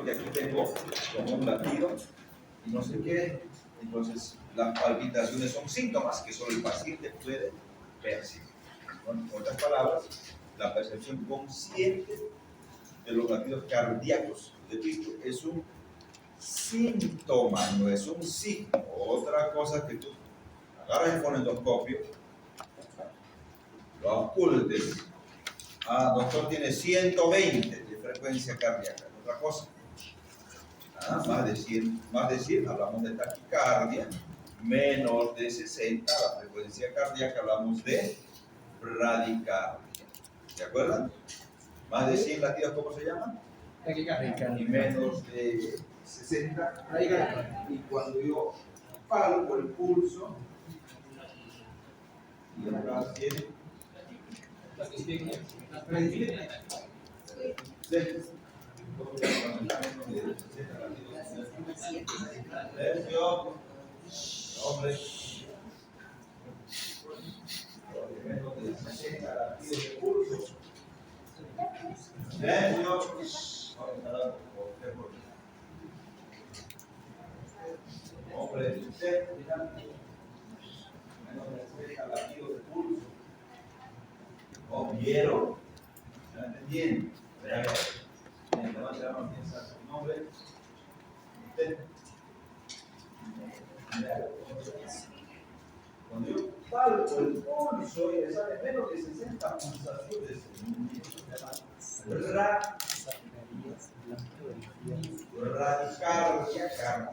siento que aquí tengo como un latido y no sé qué. Entonces, las palpitaciones son síntomas que solo el paciente puede percibir. En otras palabras, la percepción consciente de los latidos cardíacos, repito, es un síntoma, no es un signo. Otra cosa que tú agarras el fonendoscopio, lo ocultes. Ah, doctor, tiene 120 de frecuencia cardíaca. Otra cosa. Más de 100, hablamos de taquicardia. Menos de 60, la frecuencia cardíaca, hablamos de bradicardia. ¿De acuerdo? Más de 100 latidos, ¿cómo se llama? Taquicardia. Y menos de 60, bradicardia. Y cuando yo palpo el pulso, y acá tiene hombre, menos de 60 latidos de pulso. Hombre, usted, menos de 60 latidos de pulso. ¿O vieron? ¿Me entienden? Levante la mano, piensa su nombre. Usted. Cuando yo palpo el pulso y le sale menos de 60 pulsaciones en un radicardia cardíaca.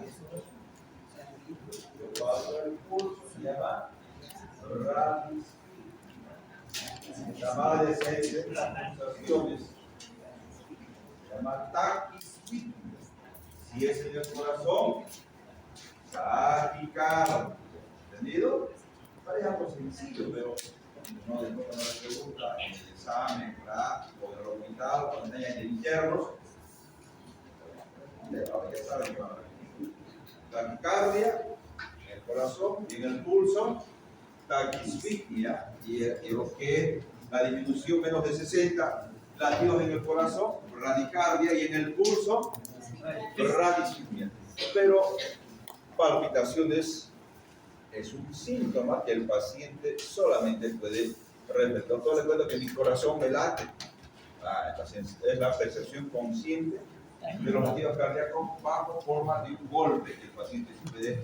Yo palpo el pulso, se llama radis. Más de 60 pulsaciones. Se llama taquisfigmia. Si es en el corazón, taquicardia. ¿Entendido? Parece algo sencillo, pero no le pregunta en el examen práctico del hospital, cuando tengan internos, ya saben que van a venir. Taquicardia en el corazón y en el pulso, taquisfigmia, y lo que es la disminución menos de 60 latidos en el corazón, bradicardia, y en el pulso, radisfigmia. Pero palpitaciones es un síntoma que el paciente solamente puede repetir. Doctor, le cuento que mi corazón me late. Es la percepción consciente de los latidos cardíacos bajo forma de un golpe que el paciente puede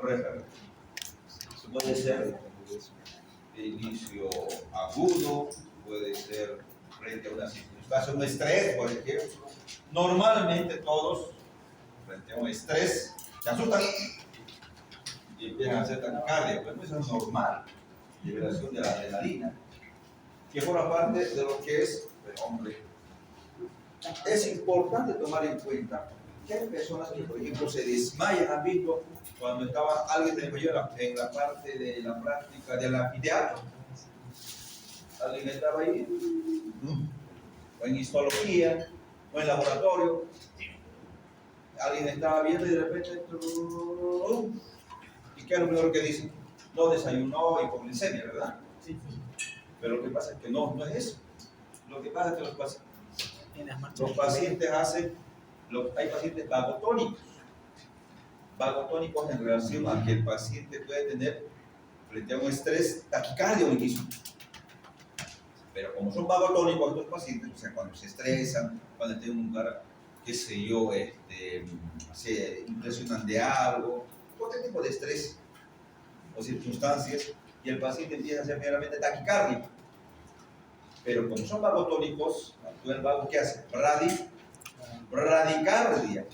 repetir. Puede ser de inicio agudo, puede ser frente a una circunstancia, un estrés, por ejemplo. Normalmente todos, frente a un estrés, se asustan y empiezan a hacer taquicardia, pero eso es normal, liberación de la adrenalina, que forma parte de lo que es el hombre. Es importante tomar en cuenta que hay personas que, por ejemplo, se desmayan. ¿Han visto cuando estaba alguien desmayó en la parte de la práctica del anfiteatro? Alguien estaba ahí, o en histología, o en laboratorio, alguien estaba viendo y de repente, ¿y qué es lo primero que dicen? No desayunó hipoglicemia, ¿verdad? Sí. Pero lo que pasa es que no es eso. Lo que pasa es que los pacientes hay pacientes vagotónicos. Vagotónicos en relación a que el paciente puede tener, frente a un estrés, taquicardia o inicio. Pero como son vagotónicos estos pacientes, o sea, cuando se estresan, cuando tienen un lugar, qué sé yo, se impresionan de algo, cualquier tipo de estrés o circunstancias, y el paciente empieza a hacer meramente taquicardia. Pero como son vagotónicos, actúa el vago, ¿qué hace? Bradicardia.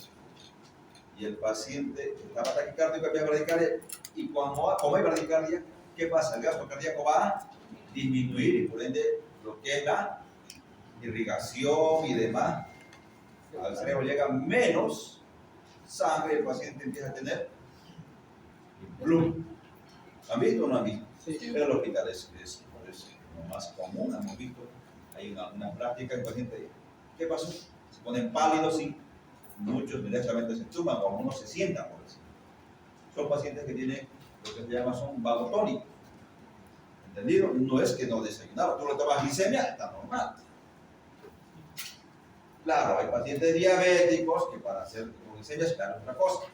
Y el paciente estaba taquicárdico, empieza a bradicardia, y como hay bradicardia, ¿qué pasa? El gasto cardíaco va a disminuir y por ende lo que es la irrigación y demás. Al cerebro llega menos sangre y el paciente empieza a tener bloom. ¿Han visto o no han visto? Sí. Pero el hospital es lo más común, hemos visto. Hay una práctica en paciente. ¿Qué pasó? Se ponen pálidos y muchos directamente se entuman o algunos se sientan por eso. Son pacientes que tienen lo que se llama son vagotónicos. ¿Entendido? No es que no desayunaron. Tú le tomas glicemia, está normal. Claro, hay pacientes diabéticos que para hacer hipoglucemia dan otra cosa.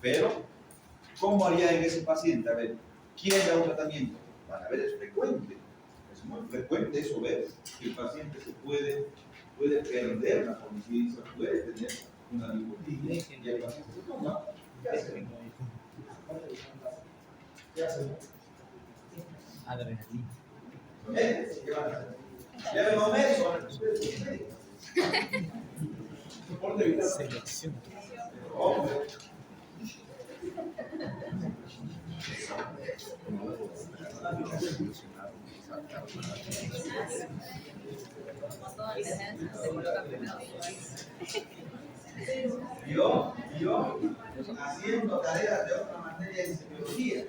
Pero, ¿cómo haría en ese paciente? A ver, ¿quién da un tratamiento? Van a ver, es frecuente. Es muy frecuente eso, ver que el paciente se puede perder la conciencia, puede tener una dificultad y el paciente se toma. ¿Qué hace? ¿Qué hace? Adrenalina. ¿Qué van a hacer? Lleven un médico. Selección. Hombre. Yo haciendo tareas de otra materia en psicología.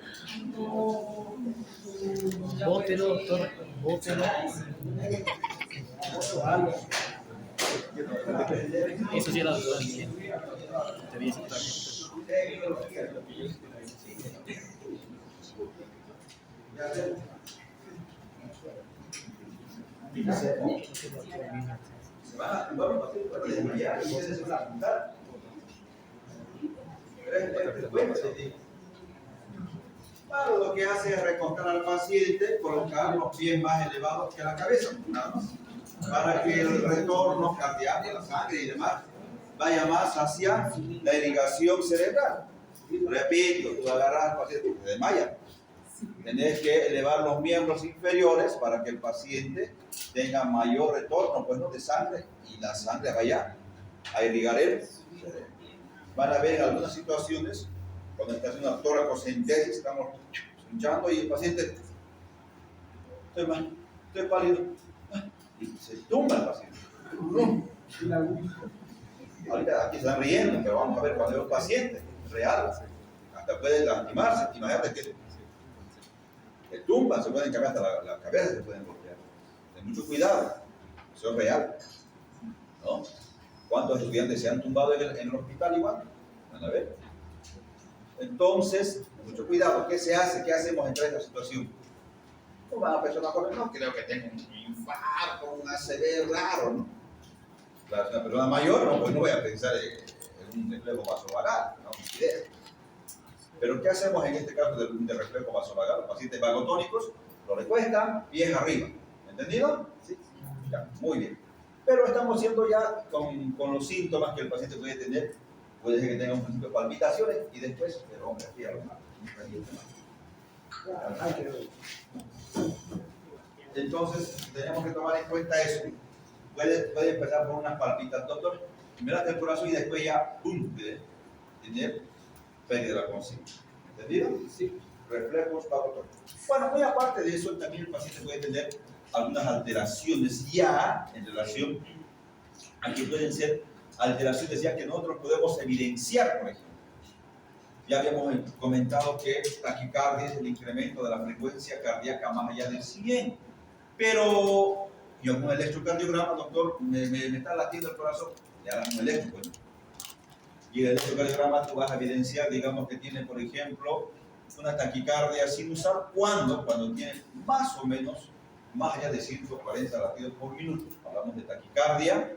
Bótelo, doctor. Bótelo. Eso sí era doctor. Te vi Claro, lo que hace es recostar al paciente, colocar los pies más elevados que la cabeza, nada más, para que el retorno cardíaco, la sangre y demás vaya más hacia la irrigación cerebral. Repito, tú agarras al paciente, se desmaya. Tenés que elevar los miembros inferiores para que el paciente tenga mayor retorno, pues, ¿no?, de sangre, y la sangre vaya a irrigar el cerebro. Van a ver en algunas situaciones, cuando está haciendo una toracocentesis, estamos pinchando y el paciente, estoy pálido, y se tumba el paciente. Ahorita aquí están riendo, pero vamos a ver cuando es un paciente real, hasta puede lastimarse. Imagínate que se tumba, se pueden cambiar hasta la cabeza, se pueden golpear. Ten mucho cuidado, eso es real, ¿no? ¿Cuántos estudiantes se han tumbado en el hospital igual? Van a ver. Entonces, mucho cuidado. ¿Qué se hace? ¿Qué hacemos en esta situación? Una persona joven, no creo que tenga un infarto, un ACV raro, ¿no? Claro, una persona mayor, no, pues no voy a pensar en un reflejo vasovagal, no, ni idea. Pero ¿qué hacemos en este caso de reflejo vasovagal? Los pacientes vagotónicos lo recuestan, pies arriba. ¿Entendido? Sí. Ya, muy bien. Pero estamos yendo ya con los síntomas que el paciente puede tener. Puede ser que tenga un principio de palpitaciones y después, pero hombre, fíjalo. Entonces, tenemos que tomar en cuenta eso. Puede empezar por unas palpitas, doctor, primero hasta el corazón y después ya, ¡pum!, tener pérdida de la conciencia. ¿Entendido? Sí. Reflejos vagotónicos. Bueno, muy aparte de eso, también el paciente puede tener algunas alteraciones ya en relación a que pueden ser alteraciones ya que nosotros podemos evidenciar, por ejemplo. Ya habíamos comentado que taquicardia es el incremento de la frecuencia cardíaca más allá de 100. Pero yo con un electrocardiograma, doctor, me está latiendo el corazón, le hagan un electro, pues. Y el electrocardiograma tú vas a evidenciar, digamos que tiene, por ejemplo, una taquicardia sinusal cuando tiene más o menos más allá de 140 latidos por minuto. Hablamos de taquicardia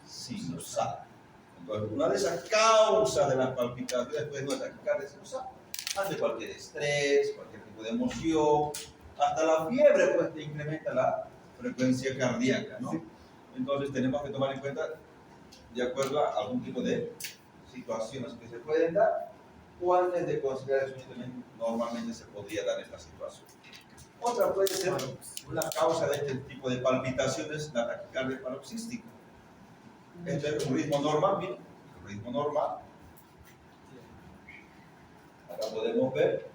sinusal. Entonces, una de esas causas de las palpitaciones puede ser una taquicardia sinusal, ante cualquier estrés, cualquier tipo de emoción, hasta la fiebre, pues te incrementa la frecuencia cardíaca, ¿no? Entonces tenemos que tomar en cuenta de acuerdo a algún tipo de situaciones que se pueden dar o antes de considerar eso, normalmente se podría dar esta situación. Otra puede ser una causa de este tipo de palpitaciones, la taquicardia paroxística. Este es un ritmo normal, miren, un ritmo normal. Acá podemos ver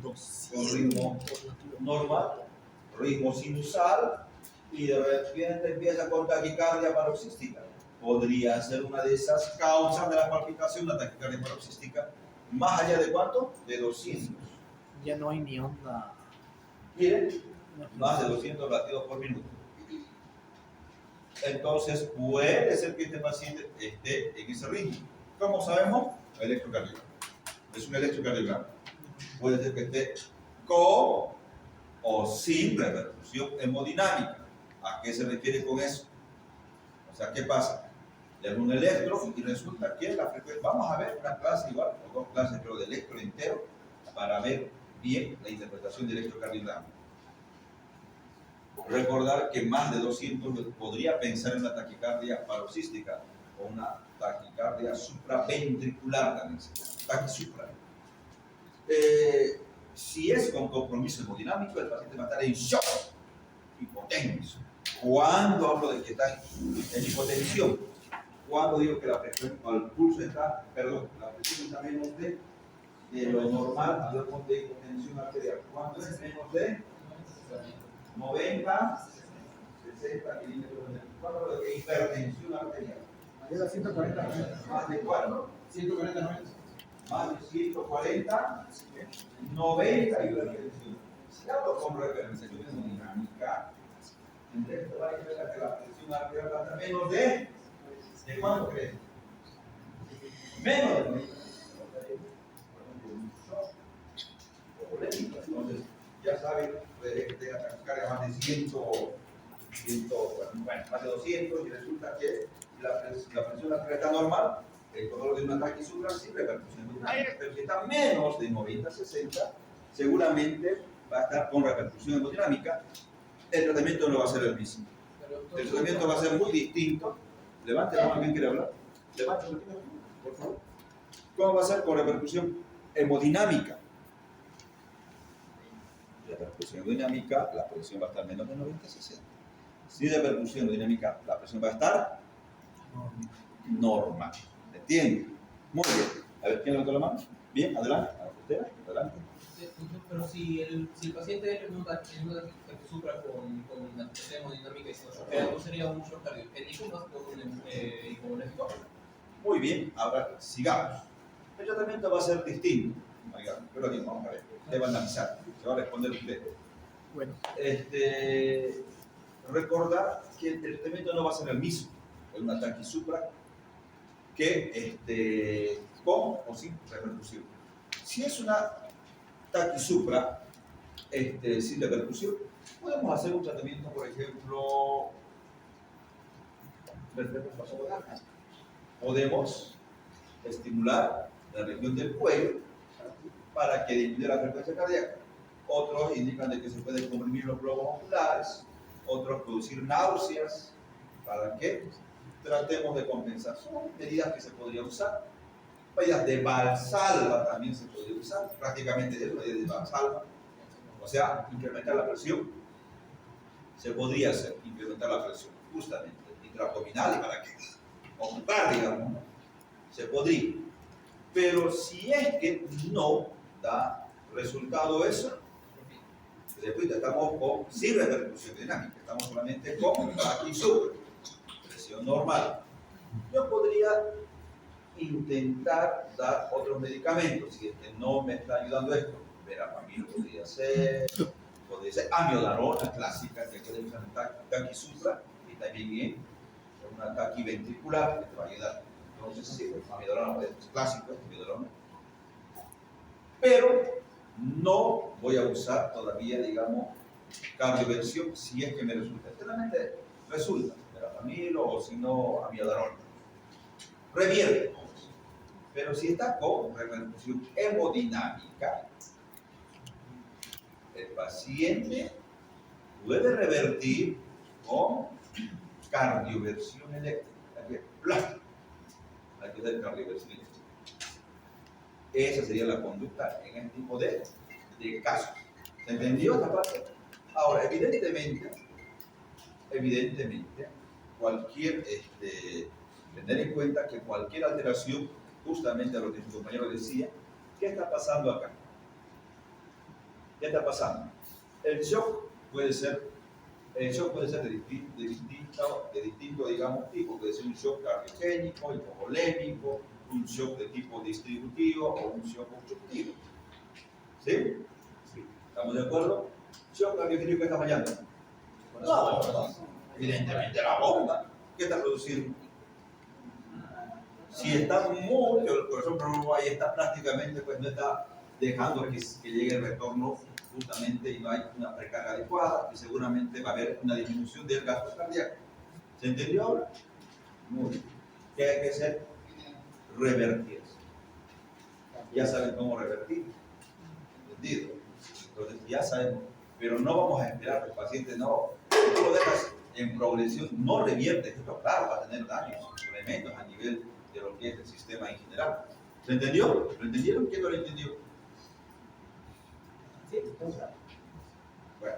un ritmo normal, ritmo sinusal, y de repente empieza con taquicardia paroxística. Podría ser una de esas causas de la palpitación, la taquicardia paroxística, más allá de ¿cuánto? De 200. Ya no hay ni onda. Miren, más de 200 latidos por minuto. Entonces puede ser que este paciente esté en ese ritmo. ¿Cómo sabemos? Electrocardiograma. Es un electrocardiograma. Puede ser que esté con o sin repercusión hemodinámica. ¿A qué se refiere con eso? O sea, ¿qué pasa? de algún electro y resulta que la frecuencia, vamos a ver una clase igual, o dos clases creo de electro entero, para ver bien la interpretación del electrocardiograma. Recordar que más de 200 podría pensar en una taquicardia paroxística o una taquicardia supraventricular también, taquisupra. Si es con compromiso hemodinámico, el paciente va a estar en shock, hipotenso. Cuando hablo de que está en hipotensión, cuando digo que la presión o el pulso está, perdón, la presión está menos de lo normal, hablamos de hipotensión arterial. ¿Cuánto es menos de 90, 60 milímetros de mercurio? ¿Cuánto hablo de hipertensión arterial? Llega a 140. ¿Más de cuánto? 140, 90. Más de 140, 90 hipertensión. Si hablo con repercusión hemodinámica, entonces va a ver que la presión arterial va a estar menos de cuánto crees? Menos de 90. Entonces, ya saben, puede que tenga taquicardia más de 100, bueno, más de 200, y resulta que la presión arterial está normal, el control de un ataque supra sin repercusión hemodinámica. Pero si está menos de 90-60, seguramente va a estar con repercusión hemodinámica. El tratamiento no va a ser el mismo. El tratamiento va a ser muy distinto. Levante la mano, ¿quién quiere hablar? Levante la mano, por favor. ¿Cómo va a ser con repercusión hemodinámica? Repercusión hemodinámica, la presión va a estar menos de 90-60. Si repercusión hemodinámica, la presión va a estar normal. ¿Entiende? Muy bien. A ver, ¿quién levantó la mano? Bien, adelante. ¿Usted? Adelante. Pero si el paciente entra en una supra con una presión hemodinámica y se nos choquea, ¿no sería un shock cardiogénico más que un hipovolémico? Muy bien, ahora sigamos. El tratamiento va a ser distinto. Pero aquí vamos a ver. Usted va a analizar. Se va a responder usted. Bueno, Recordar que el tratamiento no va a ser el mismo en un ataque supra que con o sin repercusión. Si es una taquisupra sin repercusión, podemos hacer un tratamiento, por ejemplo, podemos estimular la región del cuello para que disminuya la frecuencia cardíaca. Otros indican de que se pueden comprimir los globos oculares, otros producir náuseas, para que tratemos de compensar. Son medidas que se podrían usar. Medidas de Valsalva también se podría usar, prácticamente es medidas de Valsalva. O sea, incrementar la presión. Se podría hacer, incrementar la presión, justamente, intraabdominal y para que ocupar, digamos, ¿no? Se podría. Pero si es que no da resultado eso, después estamos sin repercusión dinámica, estamos solamente con taquisupra, presión normal. Yo podría intentar dar otros medicamentos, si es que no me está ayudando esto. Verapamil podría ser amiodarona clásica, que puede usar en taquisupra, y también en una taquiventricular, que te va a ayudar. Entonces, sí, amiodarona es clásico, amiodarona. Pero no voy a usar todavía, digamos, cardioversión si es que me resulta. Generalmente resulta, verapamil o si no, amiodarona. Revierte. Pero si está con repercusión hemodinámica, el paciente puede revertir con cardioversión eléctrica. Hay que hacer cardioversión eléctrica. Esa sería la conducta en este tipo de casos. ¿Se entendió esta parte? Ahora, evidentemente, cualquier, tener en cuenta que cualquier alteración, justamente a lo que su compañero decía, ¿qué está pasando acá? ¿Qué está pasando? El shock puede ser de distinto, digamos, tipo. Puede ser un shock cardiogénico, hipovolémico, un shock de tipo distributivo o un shock obstructivo. ¿Sí? Sí. ¿Estamos de acuerdo? ¿Shock cardiogénico qué está fallando? No, evidentemente la bomba. ¿Qué está produciendo? Si está muy, el corazón ahí está prácticamente, pues no está dejando que llegue el retorno justamente y no hay una precarga adecuada y seguramente va a haber una disminución del gasto cardíaco. ¿Se entendió ahora? Muy bien. ¿Qué hay que hacer? Revertir. Ya saben cómo revertir. ¿Entendido? Entonces ya sabemos. Pero no vamos a esperar que el paciente no. Si tú lo dejas en progresión, no revierte. Esto, claro, va a tener daños tremendos a nivel de lo que es el sistema en general. ¿Se entendió? ¿Lo entendieron? ¿Quién no lo entendió? Sí, entonces. Bueno,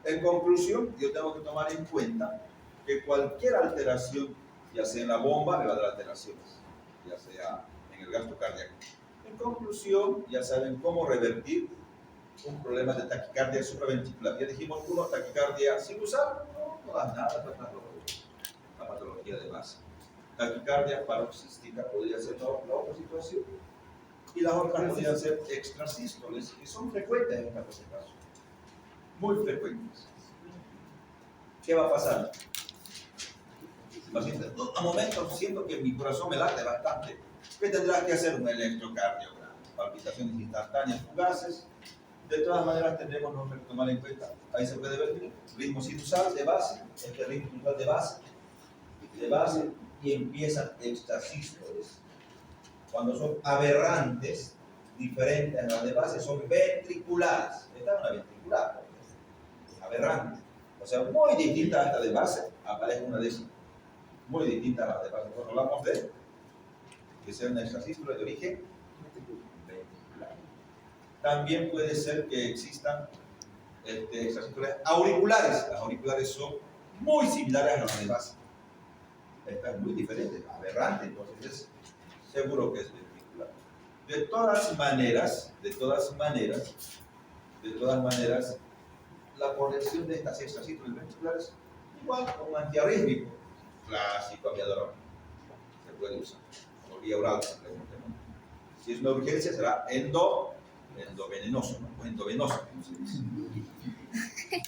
en conclusión, yo tengo que tomar en cuenta que cualquier alteración, ya sea en la bomba, me va a dar alteraciones, ya sea en el gasto cardíaco. En conclusión, ya saben cómo revertir un problema de taquicardia supraventricular. Ya dijimos uno, taquicardia sinusal, no da nada, esta es la patología de base. Taquicardia paroxística podría ser la otra situación. Y las otras podrían ser extrasístoles, que son frecuentes en estos casos. Muy frecuentes. ¿Qué va a pasar? El paciente, a momentos siento que mi corazón me late bastante. ¿Qué tendrás que hacer? Un electrocardiograma, palpitaciones instantáneas fugaces. De todas maneras tendremos que tomar en cuenta, ahí se puede ver, ritmo sinusal de base, este ritmo sinusal de base, y empiezan extrasístoles. Cuando son aberrantes, diferentes a las de base, son ventriculares. Esta es una ventricular, aberrante. O sea, muy distinta a esta de base, aparece una de esas. Muy distinta a la de base. Cuando hablamos de que sea una extrasístole de origen ventricular. También puede ser que existan extrasístoles auriculares. Las auriculares son muy similares a las de base. Esta es muy diferente, aberrante, entonces es seguro que es ventricular. De todas maneras, la corrección de estas extrasístoles ventriculares, igual con un antiarrítmico clásico, aviador, se puede usar, por vía oral simplemente, ¿no? Si es una urgencia, será endovenoso, ¿no? O endovenoso, como se dice.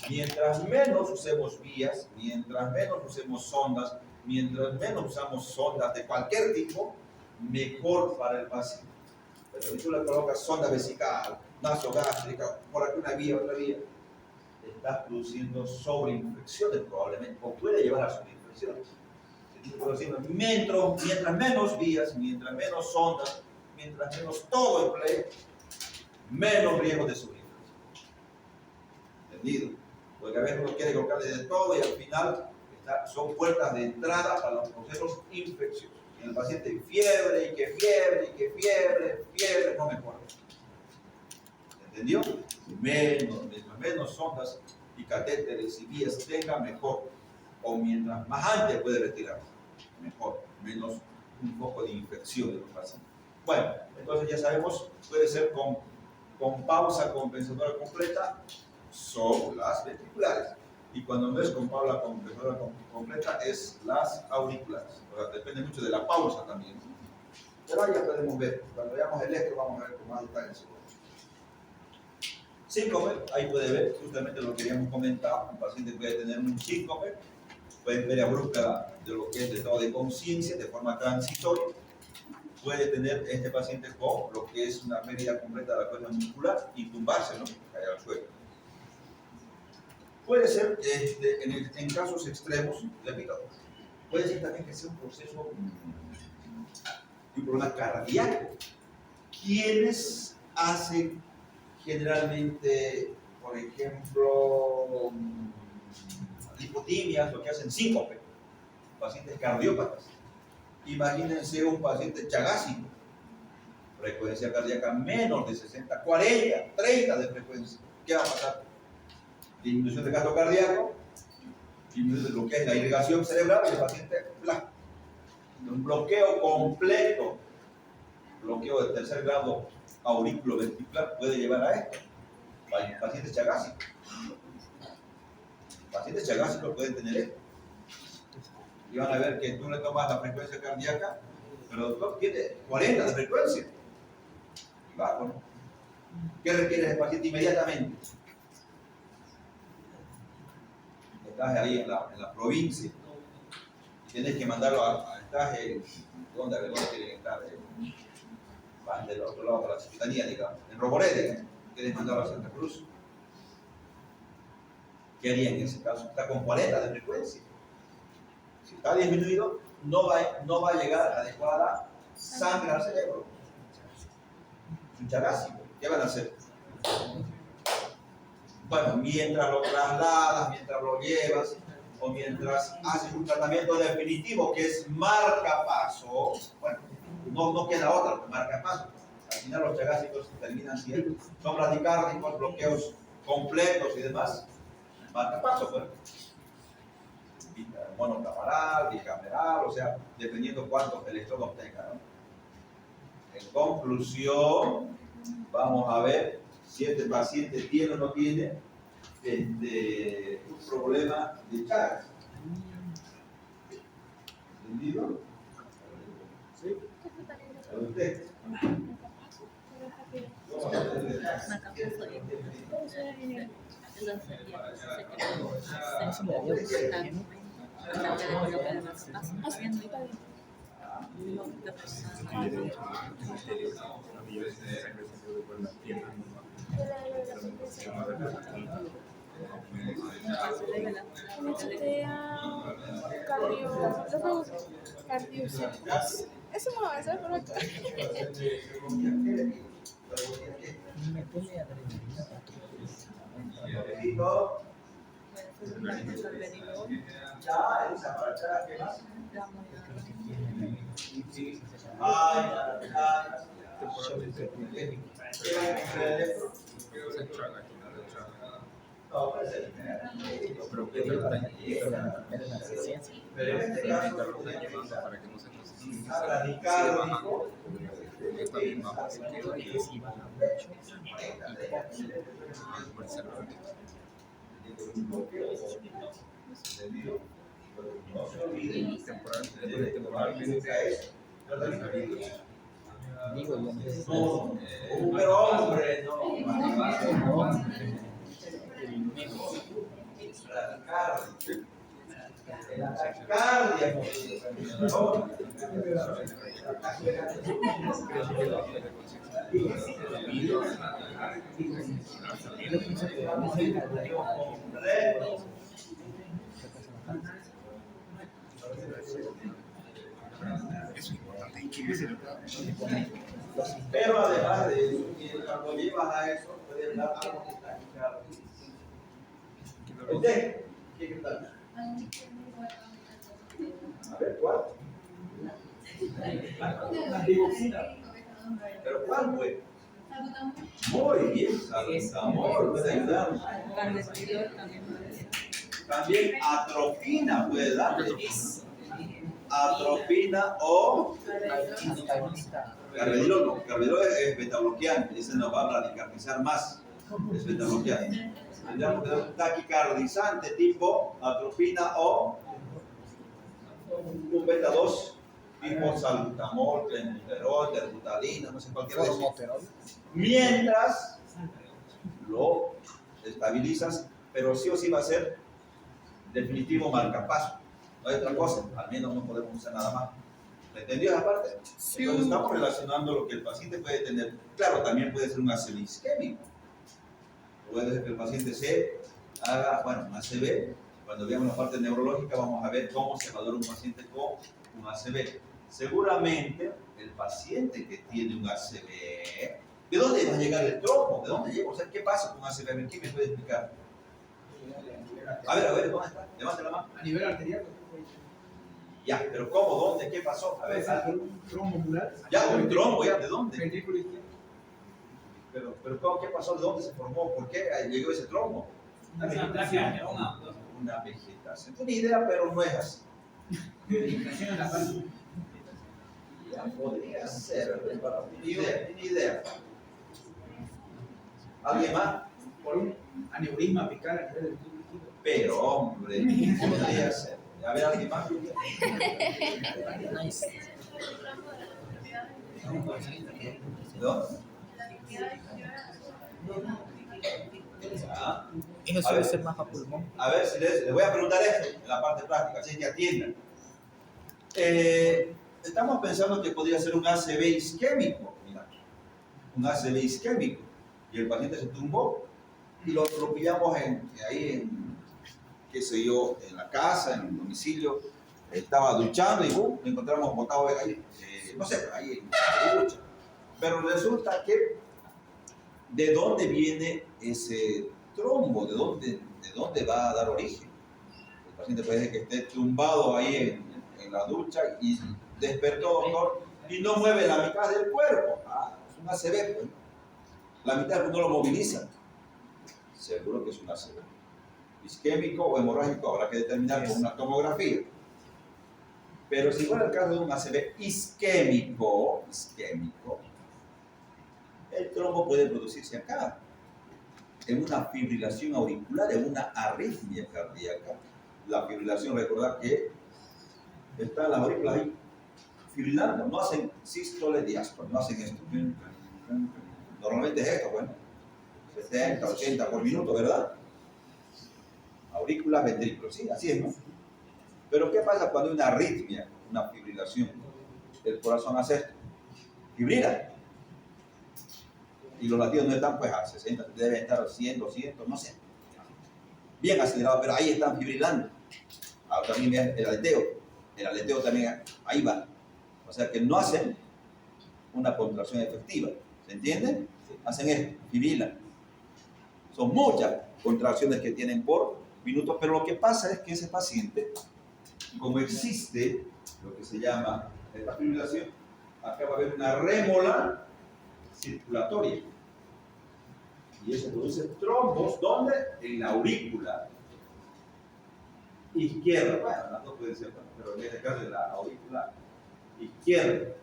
Mientras menos usemos vías, mientras menos usemos sondas, mientras menos usamos sondas de cualquier tipo, mejor para el paciente. Pero si tú le colocas sonda vesical, nasogástrica, por aquí una vía, otra vía, estás produciendo sobreinfecciones probablemente, o puede llevar a sobreinfecciones. Mientras menos vías, mientras menos sondas, mientras menos todo empleo, menos riesgo de sobreinfección. ¿Entendido? Porque a veces uno quiere colocarle de todo y al final son puertas de entrada para los procesos infecciosos. Y el paciente fiebre, y que fiebre, no mejora. ¿Entendió? Menos sondas y catéteres y vías tenga, mejor. O mientras más antes puede retirarse, mejor. Menos un poco de infección de los pacientes. Bueno, entonces ya sabemos, puede ser con pausa compensadora completa, son las ventriculares. Y cuando no es con pausa compensadora completa, es las auriculares. O sea, depende mucho de la pausa también. Pero ya podemos ver, cuando veamos electro, vamos a ver con más detalle. Síncope, ahí puede ver justamente lo que habíamos comentado. Un paciente puede tener un síncope, puede ver abrupta de lo que es estado de conciencia de forma transitoria. Puede tener este paciente con lo que es una pérdida completa de la cuerda muscular y tumbarse, ¿no? Caer al suelo. Puede ser, en casos extremos, repito, puede ser también que sea un proceso de un problema cardíaco. ¿Quiénes hacen generalmente, por ejemplo, lipotimias, lo que hacen síncope? Pacientes cardiópatas. Imagínense un paciente chagásico, frecuencia cardíaca menos de 60, 40, 30 de frecuencia. ¿Qué va a pasar? Disminución del gasto cardíaco, disminución de lo que es la irrigación cerebral y el paciente un bloqueo completo, bloqueo de tercer grado auriculoventricular puede llevar a esto. Pacientes chagásicos. Pacientes chagásicos pueden tener esto. Y van a ver que tú le tomas la frecuencia cardíaca, pero el doctor tiene 40 de frecuencia. Y va, bueno. ¿Qué requiere el paciente inmediatamente? Estás ahí en la provincia y tienes que mandarlo estás ¿dónde quieren estar? Van del otro lado para la Ciudadanía, digamos, en Roboré, quieres mandarlo a Santa Cruz. ¿Qué haría en ese caso? Está con 40 de frecuencia. Si está disminuido, no va a llegar adecuada sangre al cerebro. Un chagásico. ¿Qué van a hacer? Bueno, mientras lo trasladas, mientras lo llevas, o mientras haces un tratamiento definitivo que es marcapaso, bueno, no queda otra, pues marcapaso. Al final los chagásicos terminan siendo, son radicárdicos, bloqueos completos y demás. Marcapaso, bueno. Monocameral, bicameral, o sea, dependiendo cuántos electrodos tenga, ¿no? En conclusión, vamos a ver si este paciente tiene o no tiene un problema de Chagas. ¿Entendido? ¿Sí? ¿A usted? Eso no va a ser correcto. Ya, esa para atrás, ¿qué más? Pero en este caso, radicárdicos, no se olviden, temporalmente a eso. No, pero hombre, no. La taquicardia, pero además de eso, cuando llevas a eso, puedes dar algo de taquicardia. ¿Usted? ¿Qué tal? A ver, ¿cuál? ¿Pero cuál fue? Muy bien, salbutamol puede ayudar. También atropina puede dar. Atropina o carvedilol no. Carvedilol es betabloqueante, ese nos va a radicalizar más. Es betabloqueante. Tendríamos que dar un taquicardizante tipo atropina o un beta 2 tipo salbutamol, clenbuterol, terbutalina, no sé cualquiera de esos. Mientras lo estabilizas, pero sí o sí va a ser definitivo marcapaso. No hay otra cosa, al menos no podemos usar nada más. ¿Me entendió esa parte? Sí. Entonces estamos relacionando lo que el paciente puede tener. Claro, también puede ser un ACV isquémico. Puede ser que el paciente se haga, bueno, un ACV. Cuando veamos la parte neurológica vamos a ver cómo se valora un paciente con un ACV. Seguramente el paciente que tiene un ACV, ¿de dónde va a llegar el trombo? ¿De dónde llega? O sea, ¿qué pasa con ACV? ¿Quién me puede explicar? A ver, ¿dónde está? Levante la mano. A nivel arterial. Ya, pero ¿cómo? ¿Dónde? ¿Qué pasó? A ver, Un trombo mural. ya, un trombo, ¿ya? ¿De dónde? Ventrículo izquierdo. Pero ¿cómo? ¿Qué pasó? ¿De dónde se formó? ¿Por qué llegó ese trombo? Una vegetación. Una vegetación. Tengo una idea, pero no es así. Vegetación en la parte. Ya podría ser, pero ni idea. ¿Alguien más? Por un aneurisma apical a nivel del tubo líquido. Pero, hombre, podría ser. A ver, ¿alguien más? ¿No? Ya. Eso suele ser más a pulmón. A ver, si les voy a preguntar esto en la parte práctica, así que atiendan. Estamos pensando que podría ser un ACV isquémico, mira, un ACV isquémico, y el paciente se tumbó y lo pillamos ahí en, qué sé yo, en la casa, en el domicilio, estaba duchando y lo encontramos botado ahí, no sé, ahí en la ducha. Pero resulta que, ¿de dónde viene ese trombo? ¿De dónde va a dar origen? El paciente puede que esté tumbado ahí en la ducha y despertó, doctor, y no mueve la mitad del cuerpo. Ah, es una ACV, pues. La mitad del cuerpo no lo moviliza. Seguro que es una ACV. Isquémico o hemorrágico habrá que determinar con una tomografía. Pero si fuera el caso de un ACV isquémico, el trombo puede producirse acá, en una fibrilación auricular, en una arritmia cardíaca. La fibrilación, recordad que están las aurículas ahí fibrilando, no hacen sístole, diástole, no hacen esto. Normalmente es esto, bueno, 70, 80 por minuto, ¿verdad? Aurículas, ventrículos, sí, así es, ¿no? Pero ¿qué pasa cuando hay una arritmia, una fibrilación? El corazón hace esto, fibrila. Y los latidos no están pues a 60, deben estar a 100, 200, no sé. Bien acelerado, pero ahí están fibrilando. Ahora también el aleteo también ahí va. O sea que no hacen una contracción efectiva. ¿Se entiende? Hacen esto, fibrilan. Son muchas contracciones que tienen por minuto, pero lo que pasa es que ese paciente, como existe lo que se llama esta fibrilación, acá va a haber una rémola circulatoria. Y eso produce trombos, ¿dónde? En la aurícula izquierda. Bueno, las dos pueden ser, pero en este caso es la aurícula izquierda.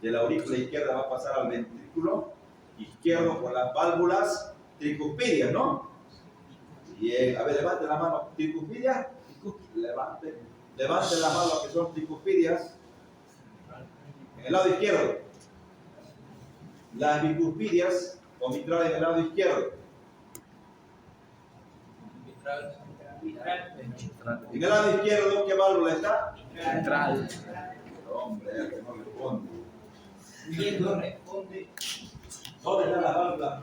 De la aurícula izquierda va a pasar al ventrículo izquierdo por las válvulas tricuspidias, ¿no? Y a ver, levante la mano, tricuspidias. Levante las manos que son tricuspidias. En el lado izquierdo. Las bicuspidias o mitral en el lado izquierdo. En el lado izquierdo, ¿qué válvula está? Central. Hombre, que no responde. ¿Quién no responde? ¿Dónde está la válvula?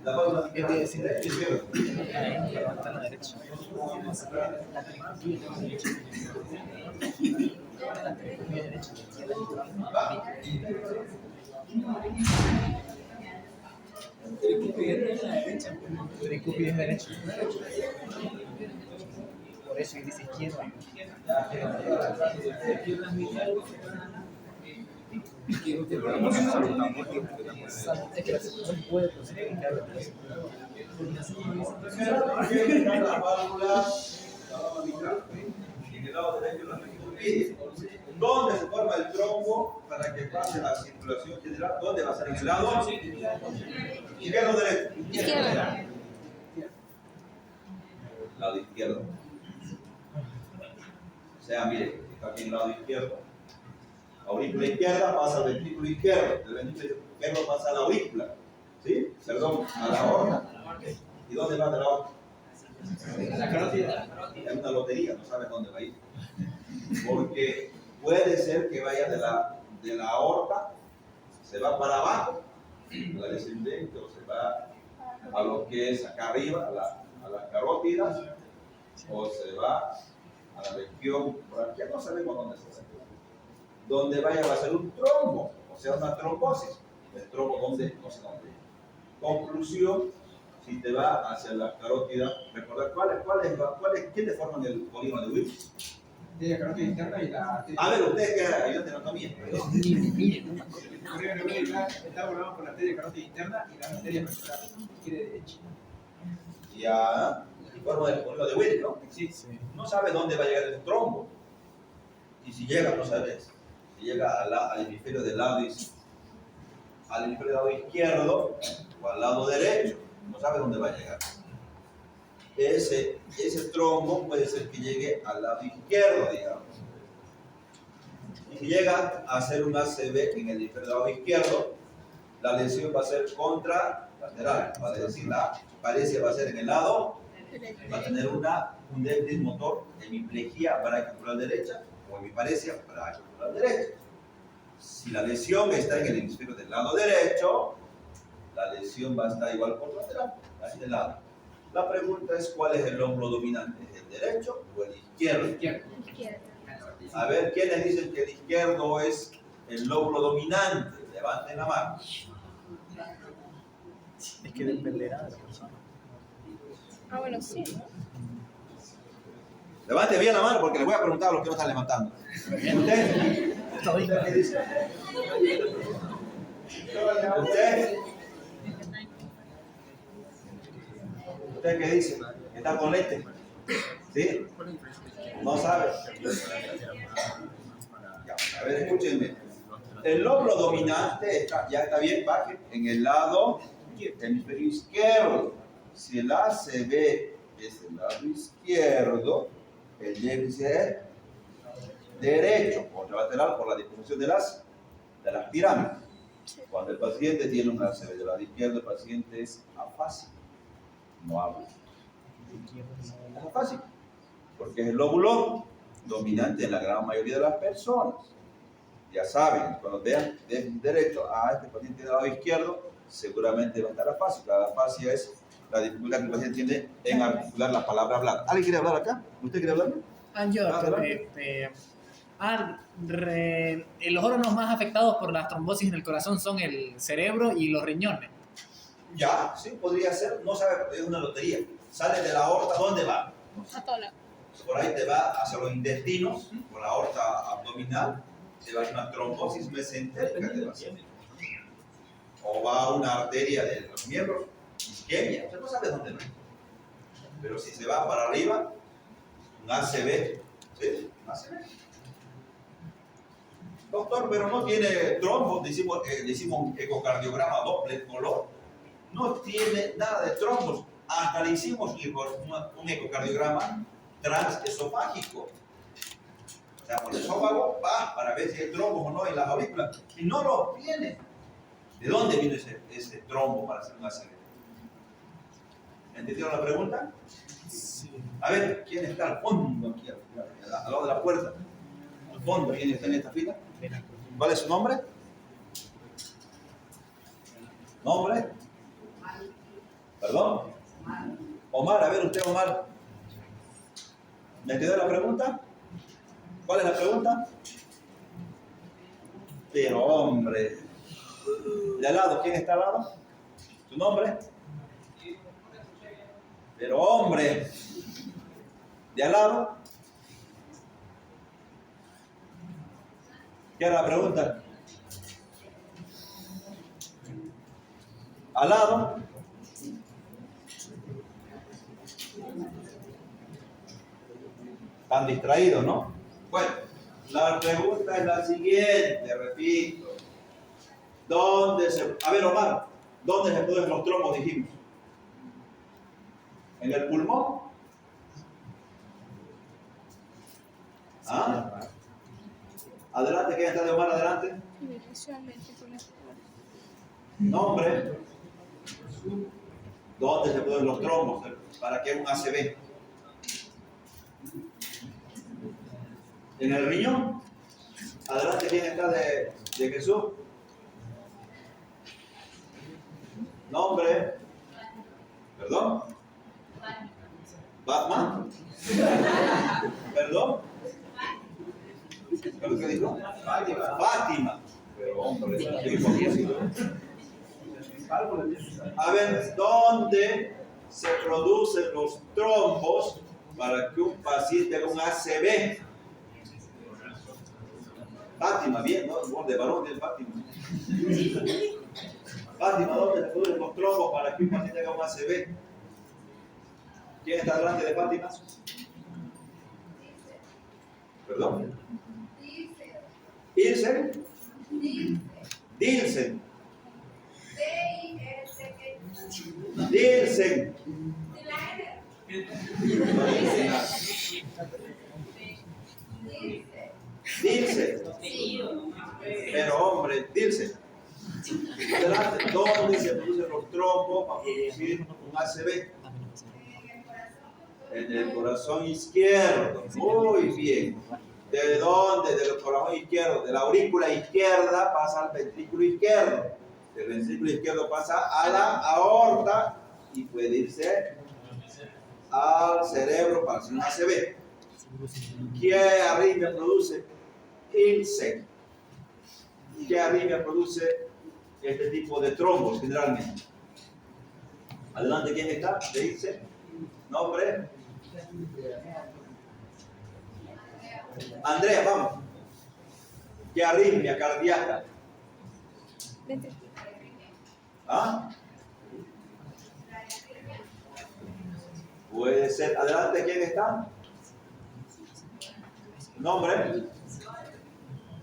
La válvula ¿Qué te decía? izquierda. Está a la derecha. Tricupi es derecho. Por eso dice izquierda. Es que la circulación puede proceder en cada vez. Las válvulas, en el lado derecho las bicuspidias. ¿Dónde se forma el trombo para que pase la circulación general? ¿Dónde va a ser? ¿En el lado izquierdo o derecho? Izquierda. Lado izquierdo. O sea, mire, está aquí en el lado izquierdo. Aurícula izquierda pasa al ventrículo izquierdo. Del ventrículo izquierdo pasa a la aurícula. ¿Sí? Perdón, a la aorta. ¿Y dónde va de la aorta? La carótida. Es una lotería, no sabes dónde va a ir. Porque puede ser que vaya de la aorta, se va para abajo, la descendente, o se va a lo que es acá arriba, a las carótidas, o se va a la región, por aquí no sabemos dónde se va. Donde vaya va a ser un trombo, o sea, una trombosis. El trombo, ¿dónde? No sé dónde. Conclusión, si te va hacia la carótida, recordar ¿quiénes forman el polígono de Willis? La carótida interna y la... A ver, ustedes que ayudan de anatomía. Está formado por la arteria carótida interna y la arteria femoral, quiere derecha. Ya, y forman el polígono de Willis, ¿no? Sí. No sabes dónde va a llegar el trombo. Y si llega, no sabes. Si llega al hemisferio del lado izquierdo o al lado derecho, no sabes dónde va a llegar. Ese trombo puede ser que llegue al lado izquierdo, digamos. Y si llega a ser un ACV en el hemisferio del lado izquierdo, la lesión va a ser contralateral, va a decir la paresia va a ser en el lado, va a tener un déficit motor, hemiplegia braquiacular derecha o hemiparesia braquiacular derecha. Si la lesión está en el hemisferio del lado derecho, la lesión va a estar igual por lateral, a este lado. La pregunta es: ¿cuál es el hombro dominante? ¿Es el derecho o el izquierdo? Izquierda. Izquierda. A ver, ¿quiénes dicen que el izquierdo es el lóbulo dominante? Levanten la mano. Es que dependerá de la persona. Ah, bueno, sí, ¿no? Levante bien la mano porque les voy a preguntar a los que no están levantando. ¿Usted? ¿Usted qué dice? ¿Usted? ¿Usted qué dice? ¿Está con lente? ¿Sí? ¿No sabe? Ya, a ver, escúchenme. El lóbulo dominante ya está bien, baje en el lado hemisferio izquierdo. Si el ACB es el lado izquierdo, el déficit es derecho, contralateral por la disposición de las pirámides. Cuando el paciente tiene un ACV del lado izquierdo, el paciente es afásico, no habla. Es afásico, porque es el lóbulo dominante en la gran mayoría de las personas. Ya saben, cuando vean déficit derecho a este paciente del lado izquierdo, seguramente va a estar afásico. La afasia es la dificultad que el paciente tiene en articular la palabra hablar. ¿Alguien quiere hablar acá? ¿Usted quiere hablar? Los órganos más afectados por las trombosis en el corazón son el cerebro y los riñones. Ya, sí, podría ser. No sabe, es una lotería. Sale de la aorta, ¿dónde va? A toda. Por ahí te va hacia los intestinos, por la aorta abdominal, te va a una trombosis mesentérica, te va a hacer. O va a una arteria de los miembros, isquemia, usted no sabe dónde va. Pero si se va para arriba, un ACV, ¿sí? Un ACV. Doctor, pero no tiene trombos, le hicimos un ecocardiograma doble color, no tiene nada de trombos, hasta le hicimos un ecocardiograma transesofágico. O sea, por el esófago va para ver si hay trombos o no en las aurículas, y no los tiene. ¿De dónde viene ese trombo para hacer un ACV? ¿Entendieron la pregunta? Sí. A ver, ¿quién está al fondo aquí, al lado de la puerta? Al fondo, ¿quién está en esta fila? ¿Cuál es su nombre? ¿Nombre? ¿Perdón? Omar, a ver usted, Omar. ¿Me entendió la pregunta? ¿Cuál es la pregunta? Pero hombre. ¿De al lado? ¿Quién está al lado? ¿Tu nombre? Pero hombre. ¿De al lado? ¿Qué era la pregunta? ¿Al lado? Están distraídos, ¿no? Bueno, la pregunta es la siguiente, repito. A ver, Omar, ¿dónde se producen los trombos, dijimos? ¿En el pulmón? ¿Ah? Adelante, ¿quién está de Omar? Adelante. Visualmente con la espalda. Nombre. ¿Dónde se producen los trombos? ¿Para qué un ACV? ¿En el riñón? Adelante, ¿quién está de Jesús? Nombre. ¿Perdón? ¿Batman? ¿Perdón? ¿Pero qué dijo? Fátima. Pero hombre, a ver, ¿dónde se producen los trombos para que un paciente haga un ACV? Fátima, bien, ¿no? De varón de Fátima. Fátima, ¿dónde se producen los trombos para que un paciente haga un ACV? ¿Quién está delante de Fátima? ¿Perdón? ¿Ilsen? Dilsen. Dilsen. Dilsen. Pero hombre, Dilsen. Adelante, ¿dónde se producen los trombos para producir un ACV? En el corazón izquierdo. Muy bien. ¿De dónde? Del corazón izquierdo. De la aurícula izquierda pasa al ventrículo izquierdo. Del ventrículo izquierdo pasa a la aorta y puede irse al cerebro para hacer un ACV. ¿Qué arritmia produce? ILSEC. ¿Qué arritmia produce este tipo de trombos generalmente? Adelante, ¿quién está? ¿Le dice? ¿Nombre? Andrea, vamos. ¿Qué arritmia cardíaca? ¿Ah? Puede ser. Adelante, ¿quién está? ¿Nombre?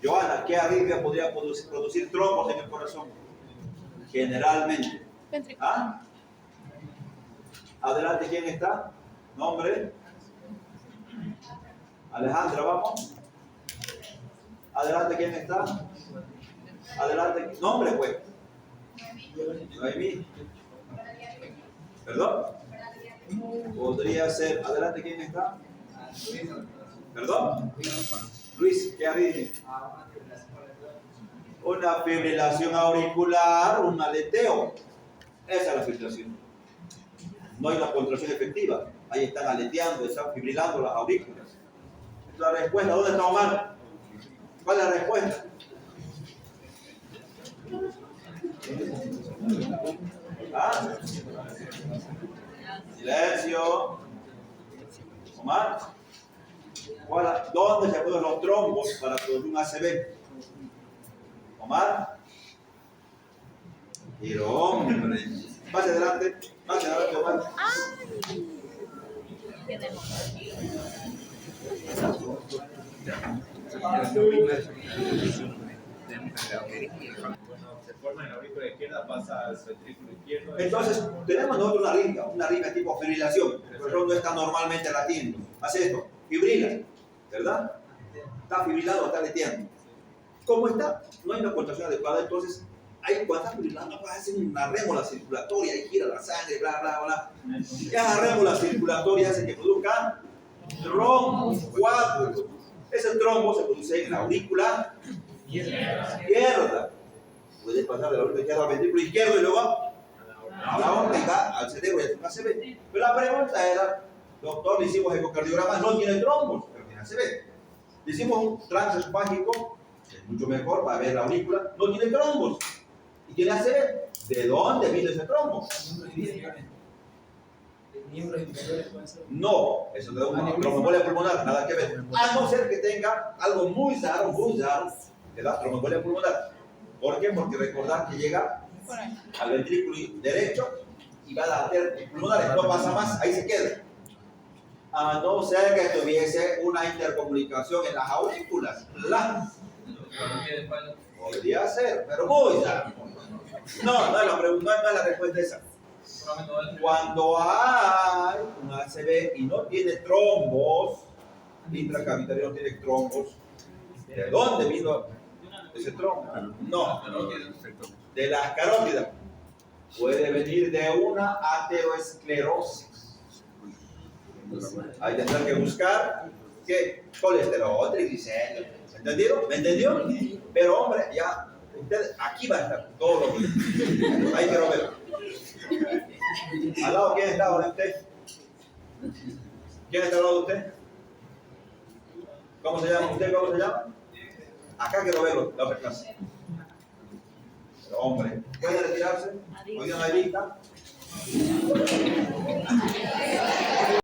Joana, ¿qué arritmia podría producir trombos en el corazón? Generalmente. ¿Ah? Adelante, ¿quién está? ¿Nombre? Alejandra, vamos. Adelante, ¿quién está? Adelante, nombre, pues. Noemí. ¿Perdón? Podría ser. Adelante, ¿quién está? ¿Perdón? Luis, ¿qué arritmia? Una fibrilación auricular, un aleteo. Esa es la fibrilación. No hay una contracción efectiva. Ahí están aleteando, están fibrilando las aurículas. La respuesta, ¿dónde está Omar? ¿Cuál es la respuesta? ¿Ah? Silencio. Omar. ¿Dónde se ponen los trombos para producir un ACV? Omar. Pero hombre. Pase adelante, Omar. Se forma en la aurícula izquierda, pasa al ventrículo izquierdo. Entonces, tenemos nosotros una arritmia tipo fibrilación. El corazón no está normalmente latiendo. Hace esto, fibrila, ¿verdad? Está fibrilado, está latiendo. ¿Cómo está? No hay una contracción adecuada, entonces, cuando está fibrilando, pues hace una rémora circulatoria y gira la sangre, bla, bla, bla. Esa rémora circulatoria hace que produzca trombos, coágulos. Ese trombo se produce en la aurícula izquierda. Puede pasar de la aurícula izquierda al ventrículo izquierdo y luego a la órbita, al cerebro y al ACV. Pero la pregunta era, doctor, le hicimos ecocardiograma, no tiene trombos, pero tiene ACV. Le hicimos un transesofágico, es mucho mejor para ver la aurícula, no tiene trombos y tiene ACV. ¿De dónde viene ese trombo? Miembros inferiores pueden ser. No, eso te da una tromboembolia pulmonar, nada que ver. A no ser que tenga algo muy raro, te da tromboembolia pulmonar. ¿Por qué? Porque recordar que llega al ventrículo derecho y va a la arteria pulmonar, no pasa más, ahí se queda. A no ser que tuviese una intercomunicación en las aurículas. Podría ser, pero muy raro. No es la pregunta, no es la respuesta esa. Cuando hay un ACV y no tiene trombos, intracavitario no tiene trombos, ¿de dónde vino ese trombo? No, de las carótidas. Puede venir de una ateroesclerosis. Ahí tendrán que buscar ¿qué? Colesterol, triglicéridos. ¿Entendido? ¿Me entendió? Pero hombre, ya, usted aquí va a estar todo lo que ahí quiero ver. ¿Al lado quién está de usted? ¿Quién está al lado de usted? ¿Cómo se llama usted? ¿Cómo se llama? Acá quiero verlo, la otra clase. Pero hombre, ¿puede retirarse? Hoy no hay vista.